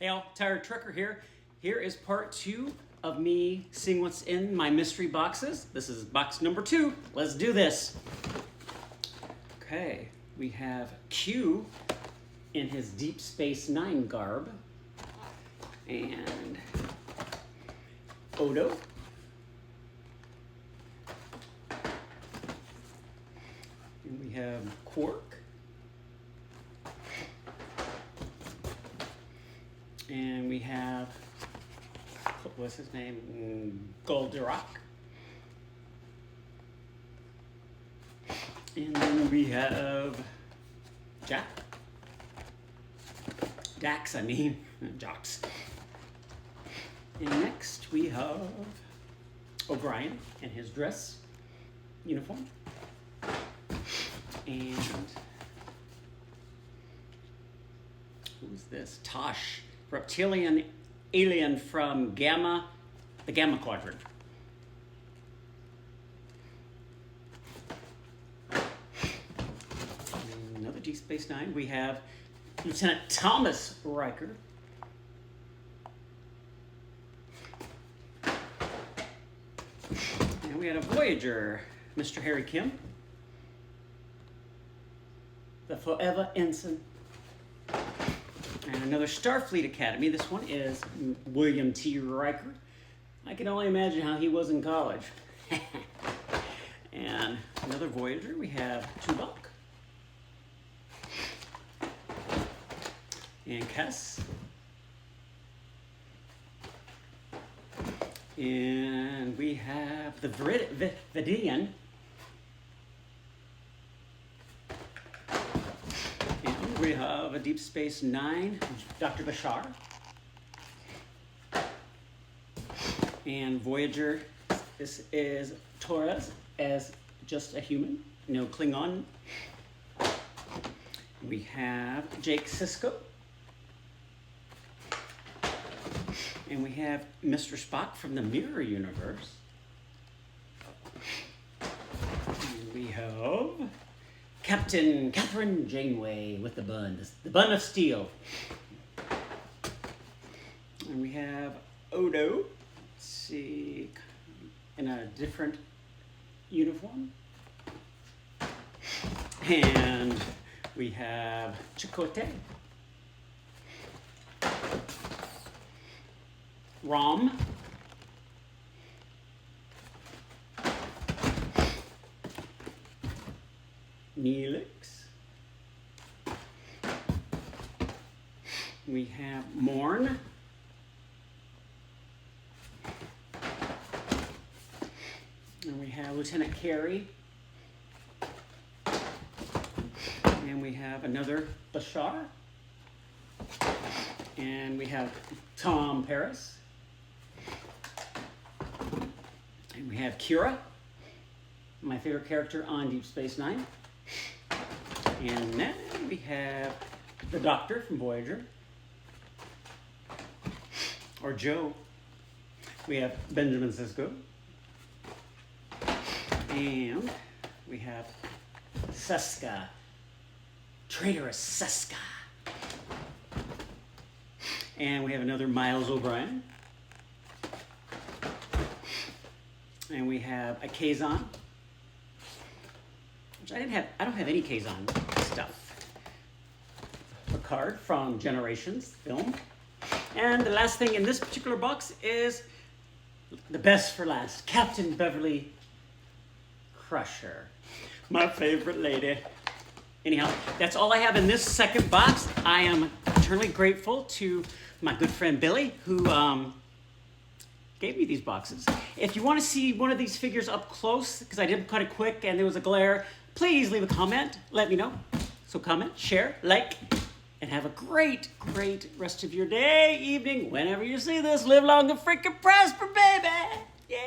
Hey all, Tyler Trucker here. Here is part 2 of me seeing what's in my mystery boxes. This is box number 2. Let's do this. Okay, we have Q in his Deep Space Nine garb. And Odo. And we have Quark. And we have, what's his name? Goldorak. And then we have Jack. Dax, I mean. Jocks. And next we have O'Brien in his dress uniform. And who's this? Tosh. Reptilian alien from the Gamma Quadrant. And another Deep Space Nine. We have Lieutenant Thomas Riker. And we had a Voyager, Mr. Harry Kim. The Forever Ensign. And another Starfleet Academy. This one is William T. Riker. I can only imagine how he was in college. And another Voyager, we have Tuvok. And Kes. And we have the Vidian. And we have a Deep Space Nine, Dr. Bashar. And Voyager, this is Torres as just a human, no Klingon. We have Jake Sisko. And we have Mr. Spock from the Mirror Universe. And we have Captain Catherine Janeway with the bun of steel. And we have Odo, let's see, in a different uniform. And we have Chakotay. Rom. Neelix. We have Morn. And we have Lieutenant Carey. And we have another Bashar. And we have Tom Paris. And we have Kira, my favorite character on Deep Space Nine. And then we have the Doctor from Voyager. Or Joe. We have Benjamin Sisko. And we have Seska. Traitorous Seska. And we have another Miles O'Brien. And we have a Kazon, which I don't have any Kazon stuff. Picard from Generations film. And the last thing in this particular box is the best for last, Captain Beverly Crusher. My favorite lady. Anyhow, that's all I have in this second box. I am eternally grateful to my good friend Billy, who gave me these boxes. If you want to see one of these figures up close, because I did cut it quick and there was a glare, please leave a comment. Let me know. So comment, share, like, and have a great, great rest of your day, evening, whenever you see this. Live long and freaking prosper, baby. Yeah.